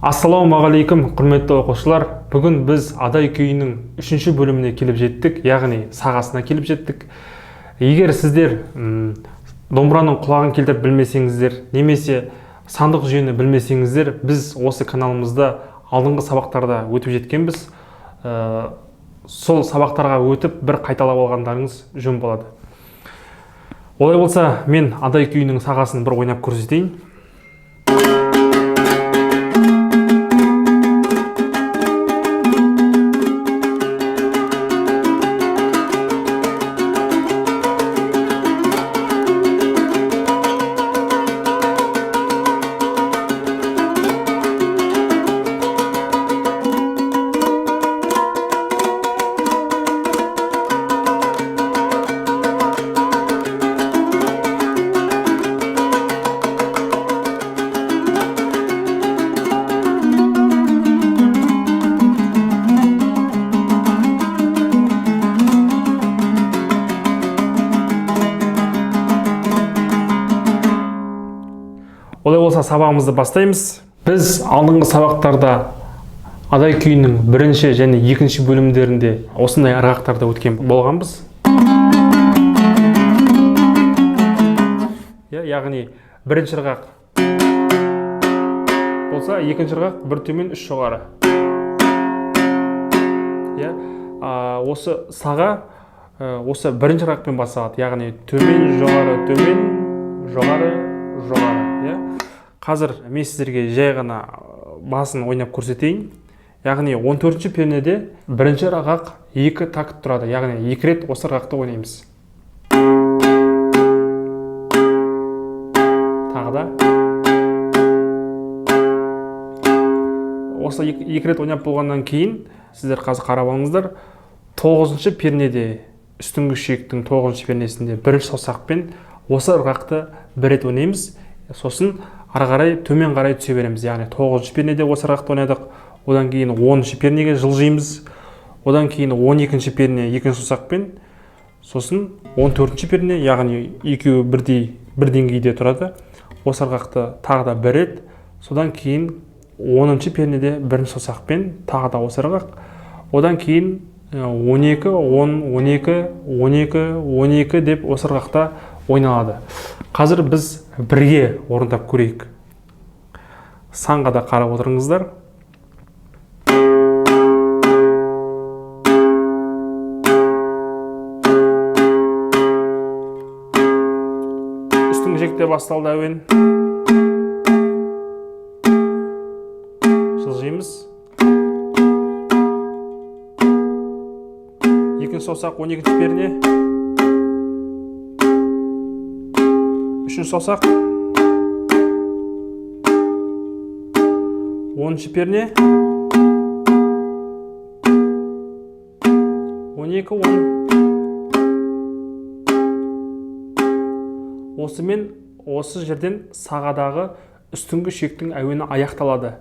Ассалаумағалейкум, құрметті оқушылар. Бүгін біз Адай күйінің 3-ші бөліміне келіп жеттік, яғни сағасына келіп жеттік. Егер сіздер домбыраның құлағын келтіріп білмесеңіздер, немесе сандық жүйені білмесеңіздер, біз осы каналымызда алдыңғы сабақтарда өтіп жеткенбіз. Сол сабақтарға өтіп бір қайталап алғандарыңыз жөн болады. Олай болса, мен Адай күйінің сағасын бір ойнап көрсетейін. Олай болса, сабағымызды бастаймыз. Біз алдыңғы сабақтарда Адай күйінің 1-ші және 2-ші бөлімдерінде осындай ырғақтарда өткен болғанбыз. Яғни 1-ші ырғақ болса, 2-ші ырғақ 1 төмен 3 жоғары. Осы саға осы 1-ші ырғақпен басталады, яғни төмен, жоғары, жоғары. Қазір мен сіздерге жай ғана басын ойнап көрсетейін. Яғни 14-ші пернеде 1-ші ырғақ 2 такт тұрады, яғни 2 рет осы ырғақты ойнаймыз. Тағы да. Осы 2 рет ойнап болғаннан кейін сіздер қазір қарап алыңыздар. 9-ші пернеде, үстіңгі шектің 9-ші пернесінде 1-ші саусақпен осы ырғақты 1 рет ойнаймыз. Сосын ары қарай төмен қарай түсе береміз. Яғни 9-ші пернеде осы ырғақты ойнадық. Одан кейін 10-ші пернеге жылжимыз. Одан кейін 12-ші перне 2-ші саусақпен. Сосын 14-ші перне, яғни екеуі бір деңгейде тұрады. Осы ырғақты тағы да 1 рет. Содан кейін 10-ші пернеде 1-ші саусақпен тағы да осы ырғақ. Одан кейін 12, 10, 12, 12 деп осы ырғақта ойналады. Қазір біз бірге орындап көрейік. Санға да қарап отырыңыздар. Үстіңгі жекте басталды әуен. Жылжимыз. 2-ші саусақ 12-ші перне. 3-ші саусақ 10-ші перне 12, 10. Осымен осы жерден сағадағы үстіңгі шектің әуені аяқталады.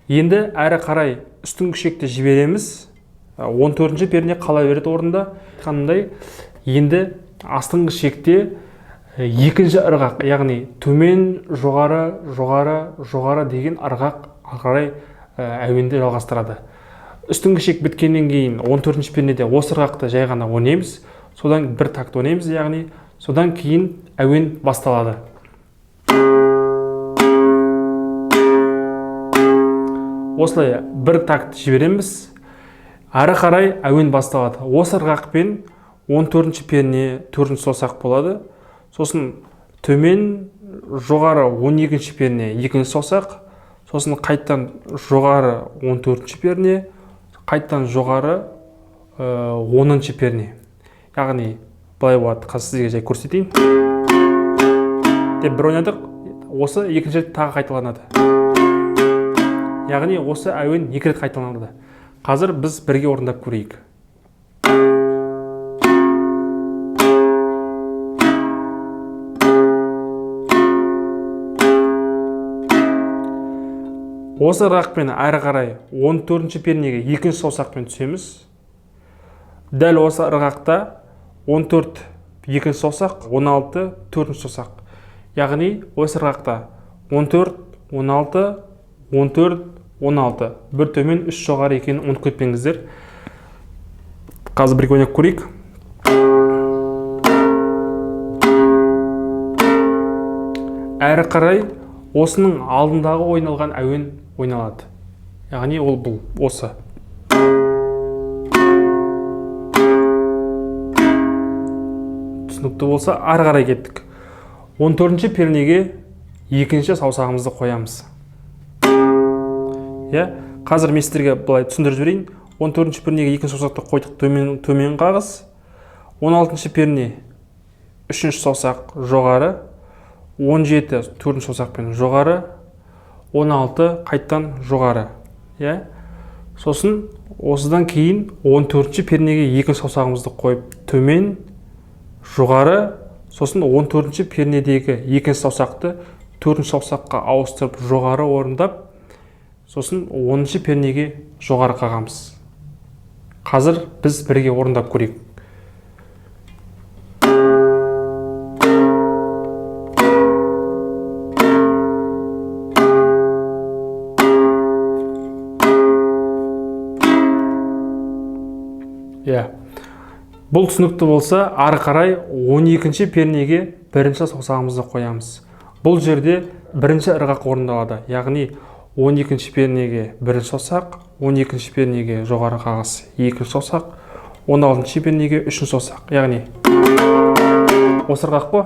Енді әрі қарай үстіңгі шекті жібереміз. 14-ші перне қала береді орында. Қандай енді астыңғы шекте 2-ші ырғақ, яғни төмен, жоғары деген ырғақ қарай әуенді жалғастырады. Үстіңгі шек біткеннен кейін 14-ші пернеде осы ырғақты жай ғана ойнаймыз. Содан бір такт ойнаймыз, яғни содан кейін әуен басталады. Осылай бір такт жібереміз. Әрі қарай әуен басталады. Осы ырғақпен 14-ші перне 4-ші саусақ болады. Сосын төмен, жоғары 12-ші перне 2-ші саусақ. Сосын қайттан жоғары 14-ші перне, қайттан жоғары 10-ші перне. Яғни былай болады. Қазір сізге жай көрсетейін. Деп бір ойнадық. Осы 2-ші рет тағы қайталанады. Яғни осы әуен 2 рет қайталанады. Қазір біз бірге орындап көрейік. Осы ырғақпен әрі қарай 14-ші пернеге 2-ші саусақпен түсеміз. Дәл осы ырғақта 14 2-ші саусақ, 16 4-ші саусақ. Яғни осы ырғақта 14, 16, 14, 16. Бір төмен, 3 жоғары екенін ұмытып кетпеңіздер. Қазір бірге ойнап көрейік. Әрі қарай осының алдындағы ойналған әуен ойналады. Яғни ол бұл, осы. Түсінікті болса, ары қарай кеттік. 14-ші пернеге екінші саусағымызды қоямыз. Қазір мен сіздерге былай түсіндіріп жіберейін. 14-ші пернеге екінші саусақты қойдық, төмен қағыс. 16-ші перне 3-ші саусақ жоғары. 17 4-ші саусақпен жоғары. 16 қайттан жоғары. Сосын осыдан кейін 14-ші пернеге екінші саусағымызды қойып төмен, жоғары. Сосын 14-ші пернедегі екінші саусақты 4-ші саусаққа ауыстырып жоғары орындап, сосын 10-ші пернеге жоғары қағамыз. Қазір біз бірге орындап көрейік. Бұл түсінікті болса, ары қарай 12-ші пернеге бірінші саусағымызды қоямыз. Бұл жерде бірінші ырғақ орындалады. Яғни 12-ші пернеге бірінші саусақ, 12-ші пернеге жоғары қағыс екінші саусақ, 16-ші пернеге үшінші саусақ. Яғни осы ырғақ па?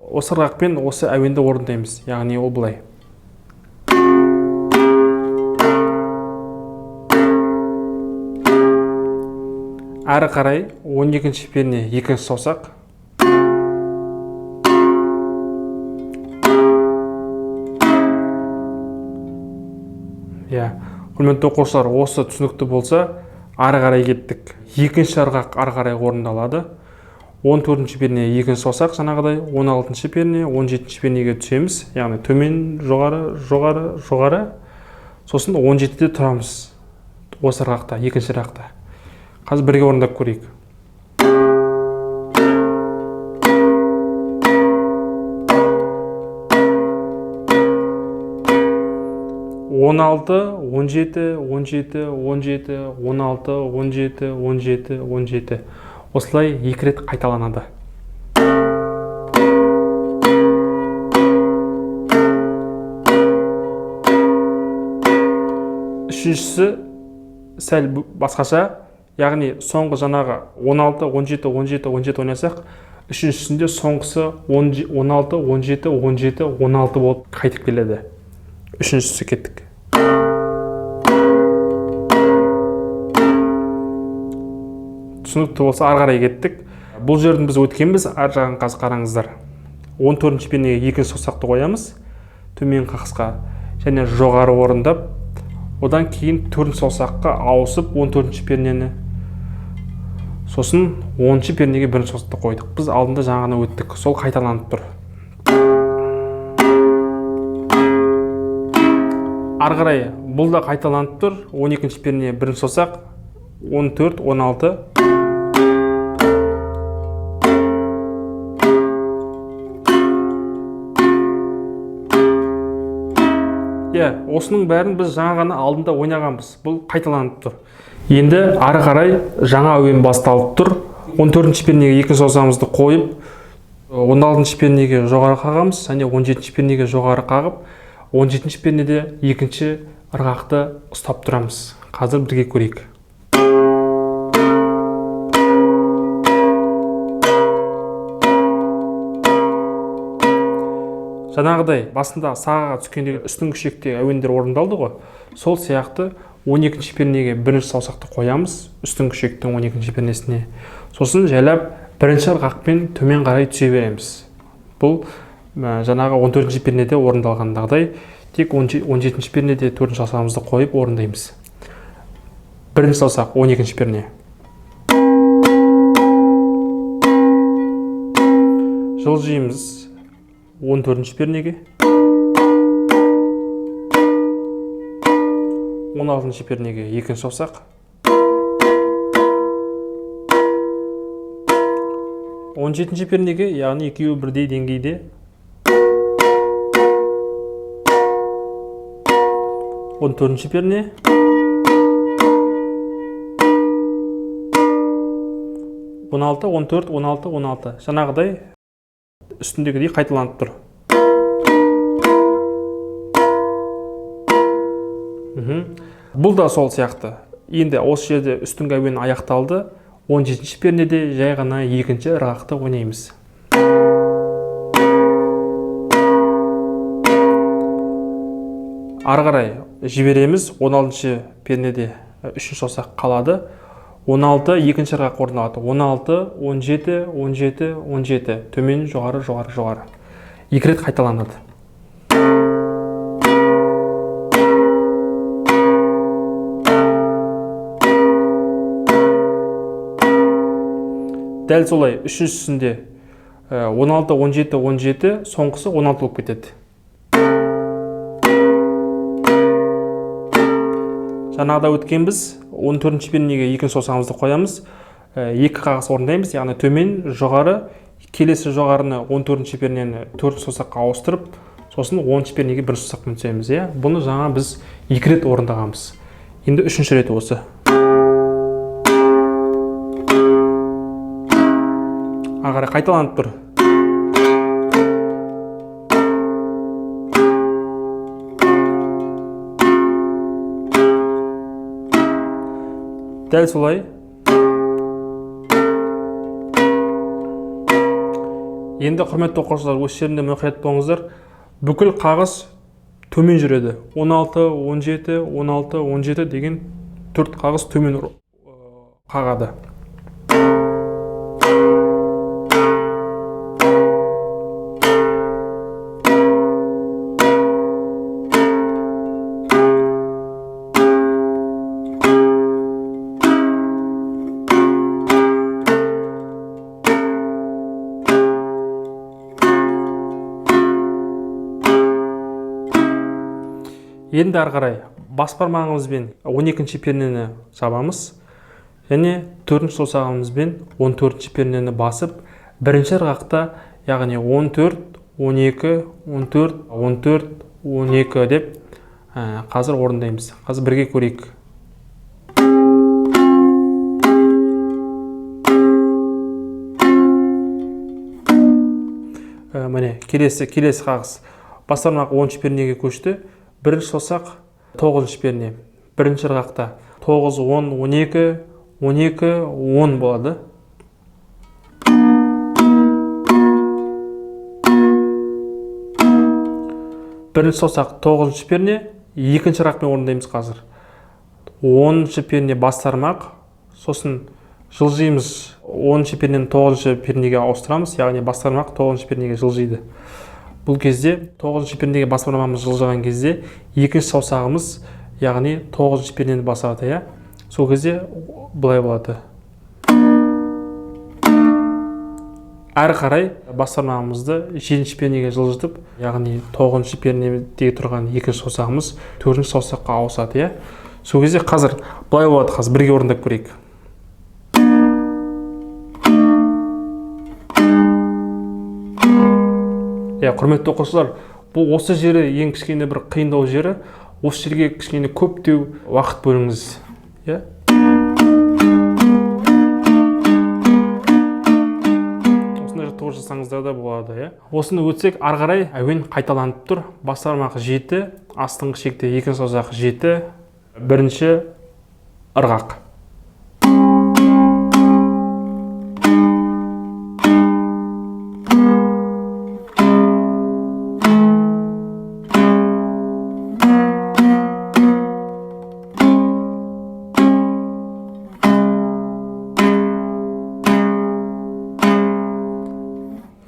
Осы ырғақпен осы әуенді орындаймыз. Яғни ол былай. Әрі қарай 12-ші перне екінші саусақ. Құрметті оқушылар, осы түсінікті болса, ары қарай кеттік. Екінші ырғақ ары қарай орындалады. 14-ші перне екінші саусақ жаңағыдай, 16-ші перне, 17-ші пернеге түсеміз. Яғни төмен, жоғары, жоғары, жоғары. Сосын 17-де тұрамыз. Осы ырғақта, екінші ырғақта. Қазір бірге орындап көрейік. 16, 17, 17, 17, 16, 17, 17, 17. Осылай екі рет қайталанады. Үшіншісі сәл басқаша. Яғни соңғы жаңағы 16, 17, 17, 17 ойнасақ, үшіншісінде соңғысы 16, 17, 17, 16 болып қайтып келеді. Үшіншісі кеттік. Түсінікті болса, ары қарай кеттік. Бұл жердің біз өткенбіз, ар жағын қазір қараңыздар. 14-ші пернеге екінші саусақты қоямыз, төмен қағысқа және жоғары орындап, одан кейін 4-ші саусаққа ауысып 14-ші пернені, сосын 10-ші пернеге бірінші саусақты қойдық. Біз алдында жаңағыны өттік, сол қайталанып тұр. Ары қарай бұл да қайталанып тұр. 12-ші перне бірінші саусақ, 14, 16. Осының бәрін біз жаңа ғана алдында ойнағанбыз. Бұл қайталанып тұр. Енді ары қарай жаңа әуен басталып тұр. 14-ші пернеге екінші саусағымызды қойып, 16-ші пернеге жоғары қағамыз, және 17-ші пернеге жоғары қағып, 17-ші пернеде екінші ырғақты ұстап тұрамыз. Қазір бірге көрейік. Жаңағыдай басында сағаға түскендегі үстіңгі шекте әуендер орындалды ғой. Сол сияқты 12-ші пернеге бірінші саусақты қоямыз, үстіңгі шектің 12-ші пернесіне. Сосын жайлап бірінші ырғақпен төмен қарай түсе береміз. Бұл жаңағы 14-ші пернеде орындалғандағыдай, тек 17-ші пернеде 4-ші саусағымызды қойып орындаймыз. Бірінші саусақ 12-ші перне. Жылжимыз 14-ші пернеге, 16-ші пернеге екінші саусақ, 17-ші пернеге, яғни екеуі бірдей деңгейде, 14-ші перне. Он алты, 14, 16, 16. Жаңағыдай үстіндегідей қайталанып тұр. Бұл да сол сияқты. Енді осы жерде үстіңгі әуен аяқталды. 17-ші пернеде жай ғана екінші ырғақты ойнаймыз. Ары қарай жібереміз. 16-ші пернеде үшінші саусақ қалады. 16 екінші ырғақ орындалады. 16, 17, 17, 17. Төмен, жоғары, жоғары, жоғары. Екі рет қайталанады. Дәл солай үшіншісінде 16, 17, 17, соңғысы 16 болып кетеді. Жаңағыда өткенбіз 14-ші пернеге екінші саусағымызды қоямыз. Екі қағыс орындаймыз, яғни төмен, жоғары, келесі жоғарыны 14-ші пернені 4 саусаққа ауыстырып, сосын 10-ші пернеге бірінші саусақпен түсеміз. Бұны жаңа біз екі рет орындағанбыз. Енді үшінші рет осы. Ары қарай қайталанып тұр. Дәл солай. Енді құрметті оқушылар, осы жерінде мұқият болыңыздар. Бүкіл қағыс төмен жүреді. 16, 17, 16, 17 деген төрт қағыс төмен қағады. Енді ары қарай бас бармағымызбен 12-ші пернені жабамыз. Және 4-ші саусағымызбен 14-ші пернені басып, бірінші ырғақта, яғни 14, 12, 14, 14, 12 деп қазір орындаймыз. Қазір бірге көрейік. Міне, келесі қағыс. Бас бармақ 10-ші пернеге көшті. Бірінші саусақ 9-ші перне. Бірінші ырғақта 9, 10, 12, 12, 10 болады. Бірінші саусақ 9-ші перне, екінші ырғақпен орындаймыз қазір. 10-ші перне бас бармақ, сосын жылжимыз. 10-ші пернені 9-ші пернеге ауыстырамыз, яғни бас бармақ 9-ші пернеге жылжиды. Бұл кезде 9-ші пернеге бас бармағымыз жылжыған кезде екінші саусағымыз, яғни 9-ші пернені басады. Сол кезде былай болады. Әрі қарай бас бармағымызды 7-ші пернеге жылжытып, яғни 9-ші пернеде тұрған екінші саусағымыз 4-ші саусаққа ауысады. Сол кезде қазір былай болады. Қазір бірге орындап көрейік. Құрметті оқушылар, бұл осы жері ең кішкене бір қиындау жері. Осы жерге кішкене көптеу уақыт бөліңіз. Осындай жаттығу жасаңыздар да болады. Осыны өтсек, ары қарай әуен қайталанып тұр. Бас бармақ 7, астыңғы шекте екінші саусақ 7, бірінші ырғақ.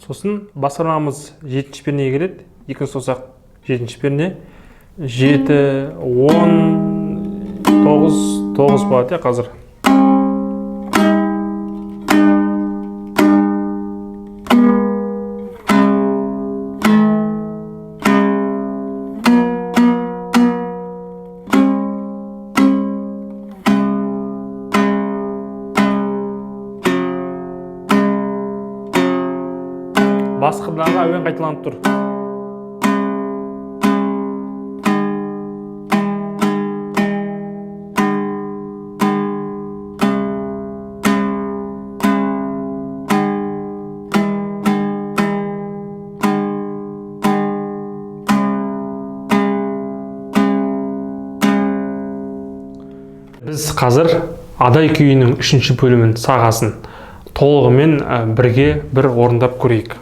Сосын бас бармағымыз 7-ші пернеге келеді. Екінші саусақ 7-ші перне. 7, 10, 9 болады қазір. Басқырдағы әуен қайталанып тұр. Біз қазір Адай күйінің 3-ші бөлімін сағасын толығымен бірге бір орындап көрейік.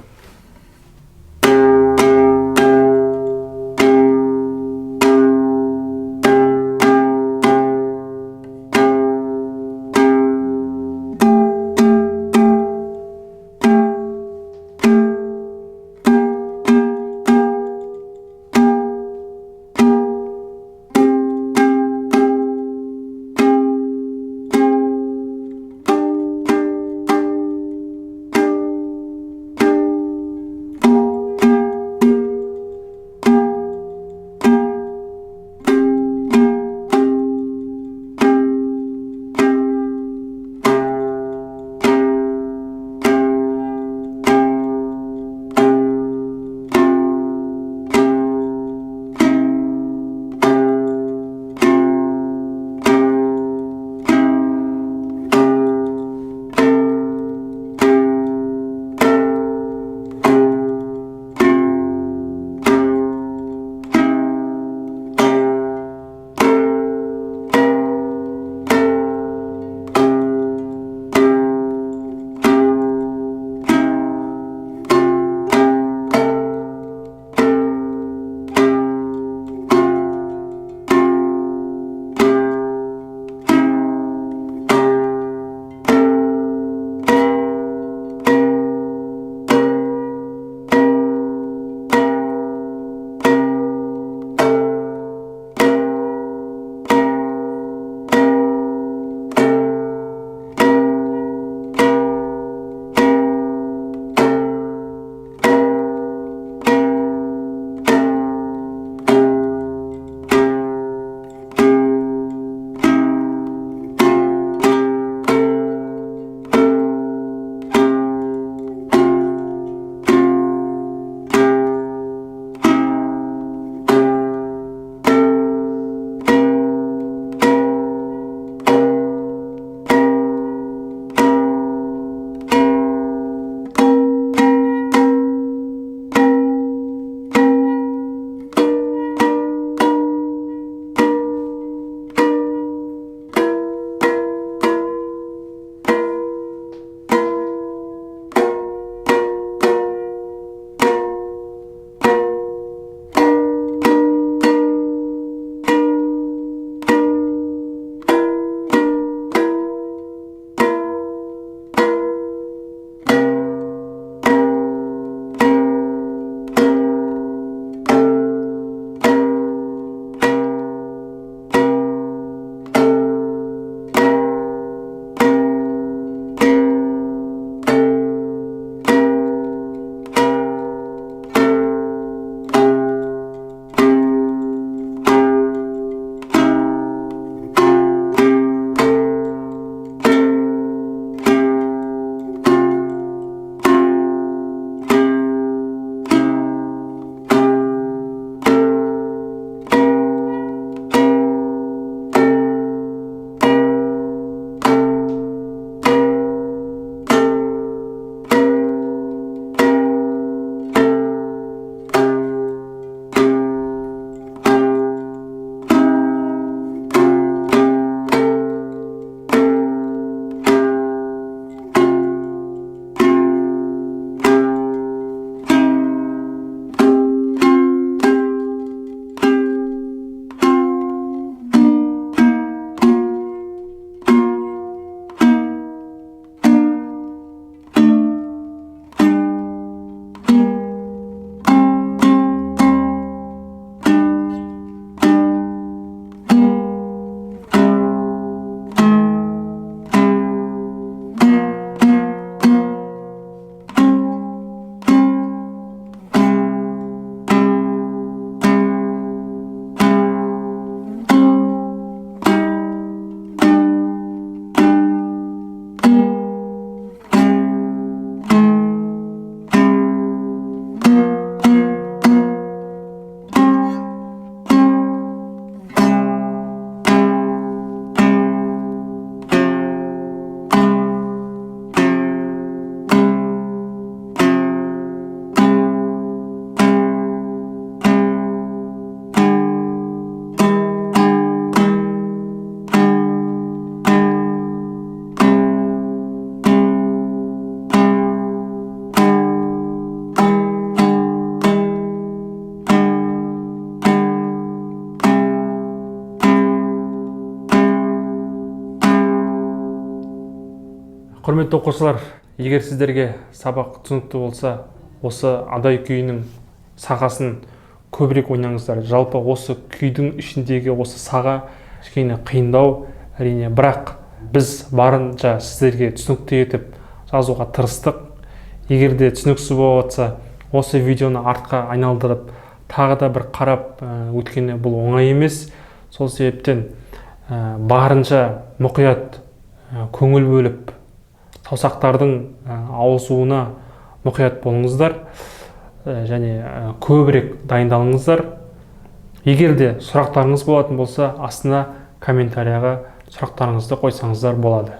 Құрметті оқушылар, егер сіздерге сабақ түсінікті болса, осы адай күйінің сағасын көбірек ойнаңыздар. Жалпы осы күйдің ішіндегі осы саға кішкене қиындау, әрине, бірақ біз барынша сіздерге түсінікті етіп жазуға тырыстық. Егер де түсініксіз болып жатса, осы видеоны артқа айналдырып, тағы да бір қарап өткені бұл оңай емес. Сол себептен барынша мұқият көңіл бөліп, саусақтардың ауысуына мұқият болыңыздар және көбірек дайындалыңыздар. Егер де сұрақтарыңыз болатын болса, астына комментарияға сұрақтарыңызды қойсаңыздар болады.